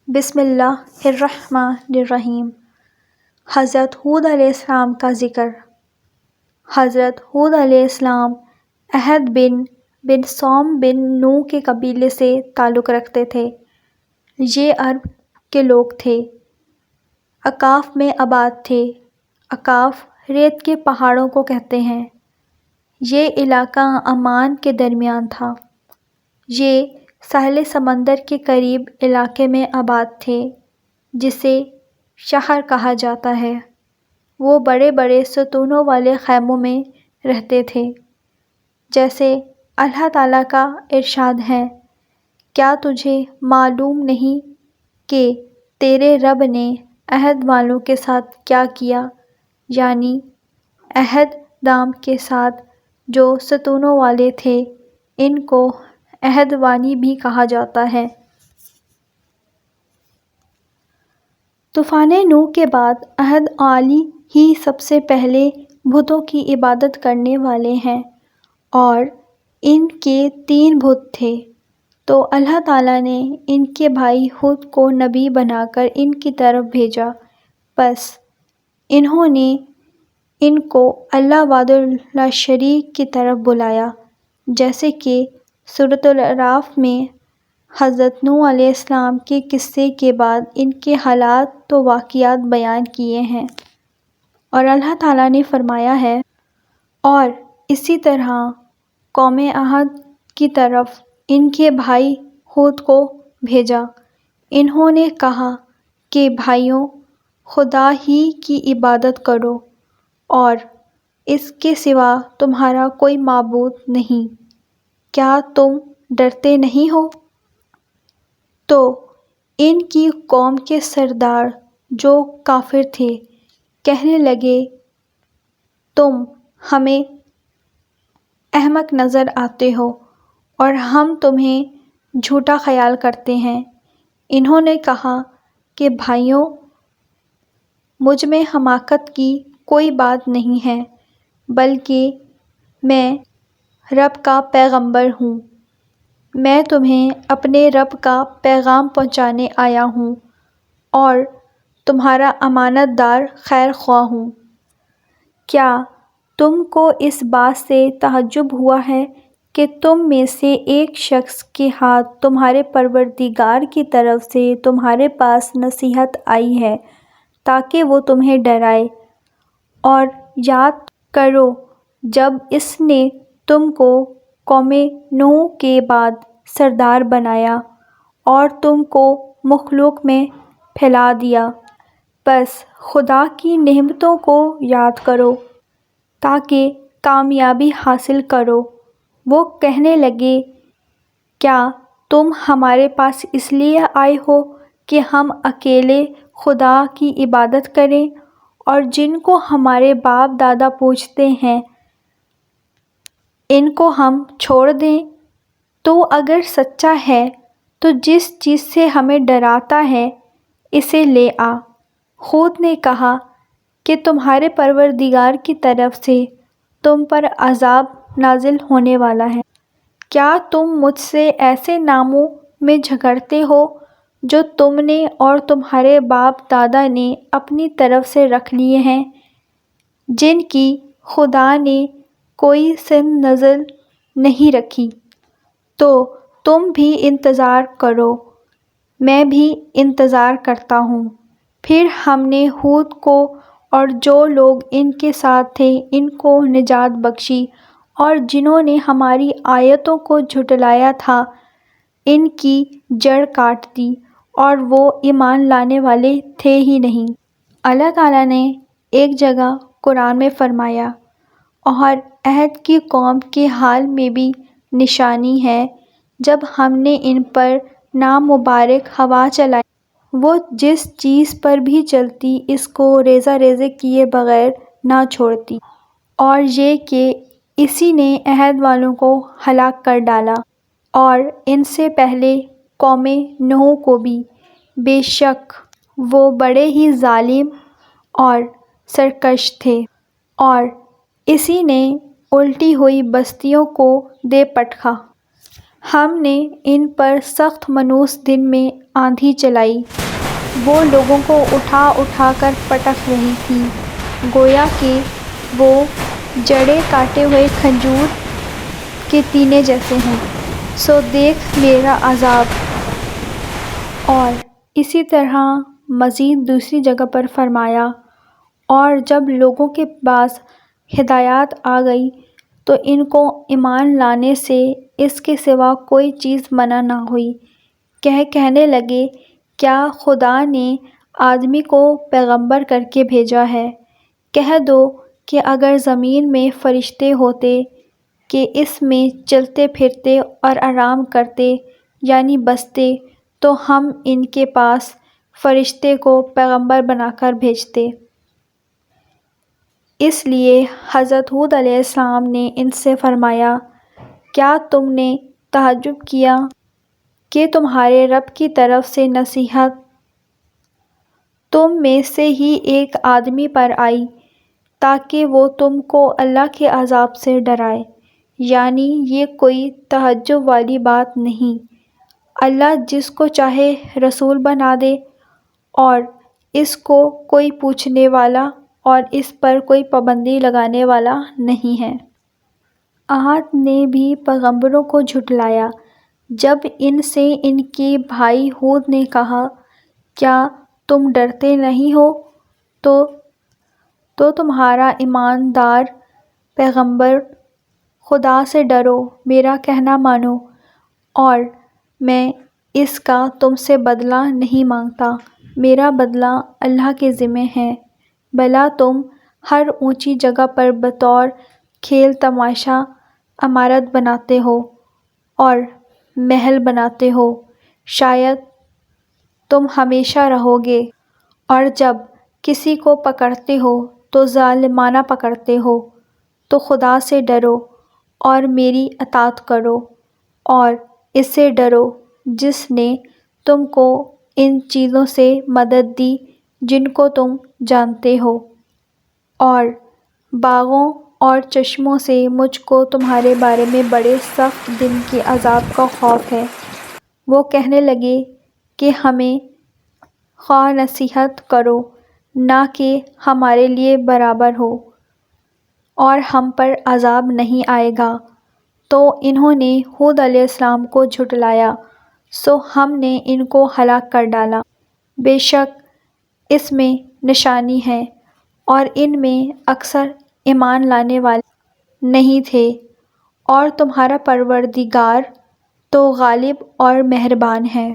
بسم اللہ الرحمن الرحیم۔ حضرت ہود علیہ السلام کا ذکر۔ حضرت ہود علیہ السلام عہد بن سوم بن نوح کے قبیلے سے تعلق رکھتے تھے۔ یہ عرب کے لوگ تھے۔ اقاف میں آباد تھے۔ اقاف ریت کے پہاڑوں کو کہتے ہیں۔ یہ علاقہ عمان کے درمیان تھا۔ یہ ساحل سمندر کے قریب علاقے میں آباد تھے جسے شہر کہا جاتا ہے۔ وہ بڑے بڑے ستونوں والے خیموں میں رہتے تھے۔ جیسے اللہ تعالیٰ کا ارشاد ہے، کیا تجھے معلوم نہیں کہ تیرے رب نے عہد والوں کے ساتھ کیا کیا، یعنی عہد دام کے ساتھ جو ستونوں والے تھے، ان کو عہد وانی بھی کہا جاتا ہے۔ طوفان نوح کے بعد عہد والی ہی سب سے پہلے بتوں کی عبادت کرنے والے ہیں، اور ان کے 3 بت تھے۔ تو اللہ تعالیٰ نے ان کے بھائی ہود کو نبی بنا کر ان کی طرف بھیجا، پس انہوں نے ان کو اللہ وحدہ لا شریک کی طرف بلایا، جیسے کہ سورۃ الاعراف میں حضرت نوح علیہ السلام کے قصے کے بعد ان کے حالات و واقعات بیان کیے ہیں۔ اور اللہ تعالیٰ نے فرمایا ہے، اور اسی طرح قوم عاد کی طرف ان کے بھائی ہود کو بھیجا۔ انہوں نے کہا کہ بھائیو، خدا ہی کی عبادت کرو اور اس کے سوا تمہارا کوئی معبود نہیں، کیا تم ڈرتے نہیں ہو؟ تو ان کی قوم کے سردار جو کافر تھے کہنے لگے، تم ہمیں احمق نظر آتے ہو اور ہم تمہیں جھوٹا خیال کرتے ہیں۔ انہوں نے کہا کہ بھائیو، مجھ میں حماقت کی کوئی بات نہیں ہے، بلکہ میں رب کا پیغمبر ہوں۔ میں تمہیں اپنے رب کا پیغام پہنچانے آیا ہوں اور تمہارا امانت دار خیر خواہ ہوں۔ کیا تم کو اس بات سے تعجب ہوا ہے کہ تم میں سے ایک شخص کے ہاتھ تمہارے پروردگار کی طرف سے تمہارے پاس نصیحت آئی ہے تاکہ وہ تمہیں ڈرائے؟ اور یاد کرو جب اس نے تم کو قوم نوح کے بعد سردار بنایا اور تم کو مخلوق میں پھیلا دیا، پس خدا کی نعمتوں کو یاد کرو تاکہ کامیابی حاصل کرو۔ وہ کہنے لگے، کیا تم ہمارے پاس اس لیے آئے ہو کہ ہم اکیلے خدا کی عبادت کریں اور جن کو ہمارے باپ دادا پوجتے ہیں ان کو ہم چھوڑ دیں؟ تو اگر سچا ہے تو جس چیز سے ہمیں ڈراتا ہے اسے لے آ۔ ہود نے کہا کہ تمہارے پروردگار کی طرف سے تم پر عذاب نازل ہونے والا ہے۔ کیا تم مجھ سے ایسے ناموں میں جھگڑتے ہو جو تم نے اور تمہارے باپ دادا نے اپنی طرف سے رکھ لیے ہیں، جن کی خدا نے کوئی سند نظر نہیں رکھی؟ تو تم بھی انتظار کرو، میں بھی انتظار کرتا ہوں۔ پھر ہم نے ہود کو اور جو لوگ ان کے ساتھ تھے ان کو نجات بخشی، اور جنہوں نے ہماری آیتوں کو جھٹلایا تھا ان کی جڑ کاٹ دی اور وہ ایمان لانے والے تھے ہی نہیں۔ اللہ تعالیٰ نے ایک جگہ قرآن میں فرمایا، اور عاد کی قوم کے حال میں بھی نشانی ہے جب ہم نے ان پر نامبارک ہوا چلائی، وہ جس چیز پر بھی چلتی اس کو ریزہ ریزہ کیے بغیر نہ چھوڑتی، اور یہ کہ اسی نے عہد والوں کو ہلاک کر ڈالا، اور ان سے پہلے قوم نوح کو بھی، بے شک وہ بڑے ہی ظالم اور سرکش تھے، اور اسی نے الٹی ہوئی بستیوں کو دے پٹخا۔ ہم نے ان پر سخت منحوس دن میں آندھی چلائی، وہ لوگوں کو اٹھا اٹھا کر پٹک رہی تھی، گویا کہ وہ جڑیں کاٹے ہوئے کھجور کے تینے جیسے ہوں۔ سو دیکھ میرا عذاب۔ اور اسی طرح مزید دوسری جگہ پر فرمایا، اور جب لوگوں کے پاس ہدایات آ گئی تو ان کو ایمان لانے سے اس کے سوا کوئی چیز منع نہ ہوئی۔ کہنے لگے، کیا خدا نے آدمی کو پیغمبر کر کے بھیجا ہے؟ کہہ دو کہ اگر زمین میں فرشتے ہوتے کہ اس میں چلتے پھرتے اور آرام کرتے یعنی بستے، تو ہم ان کے پاس فرشتے کو پیغمبر بنا کر بھیجتے۔ اس لیے حضرت ہود علیہ السلام نے ان سے فرمایا، کیا تم نے تعجب کیا کہ تمہارے رب کی طرف سے نصیحت تم میں سے ہی ایک آدمی پر آئی تاکہ وہ تم کو اللہ کے عذاب سے ڈرائے؟ یعنی یہ کوئی تعجب والی بات نہیں۔ اللہ جس کو چاہے رسول بنا دے، اور اس کو کوئی پوچھنے والا اور اس پر کوئی پابندی لگانے والا نہیں ہے۔ عاد نے بھی پیغمبروں کو جھٹلایا۔ جب ان سے ان کے بھائی ہود نے کہا، کیا تم ڈرتے نہیں ہو تو تمہارا ایماندار پیغمبر خدا سے ڈرو، میرا کہنا مانو، اور میں اس کا تم سے بدلہ نہیں مانگتا، میرا بدلہ اللہ کے ذمہ ہے۔ بھلا تم ہر اونچی جگہ پر بطور کھیل تماشا عمارت بناتے ہو اور محل بناتے ہو، شاید تم ہمیشہ رہو گے، اور جب کسی کو پکڑتے ہو تو ظالمانہ پکڑتے ہو، تو خدا سے ڈرو اور میری اطاعت کرو، اور اس سے ڈرو جس نے تم کو ان چیزوں سے مدد دی جن کو تم جانتے ہو، اور باغوں اور چشموں سے مجھ کو تمہارے بارے میں بڑے سخت دن کے عذاب کا خوف ہے۔ وہ کہنے لگے کہ ہمیں خواہ نصیحت کرو، نہ کہ ہمارے لیے برابر ہو اور ہم پر عذاب نہیں آئے گا۔ تو انہوں نے ہود علیہ السلام کو جھٹلایا، سو ہم نے ان کو ہلاک کر ڈالا۔ بے شک اس میں نشانی ہے، اور ان میں اکثر ایمان لانے والے نہیں تھے، اور تمہارا پروردگار تو غالب اور مہربان ہے۔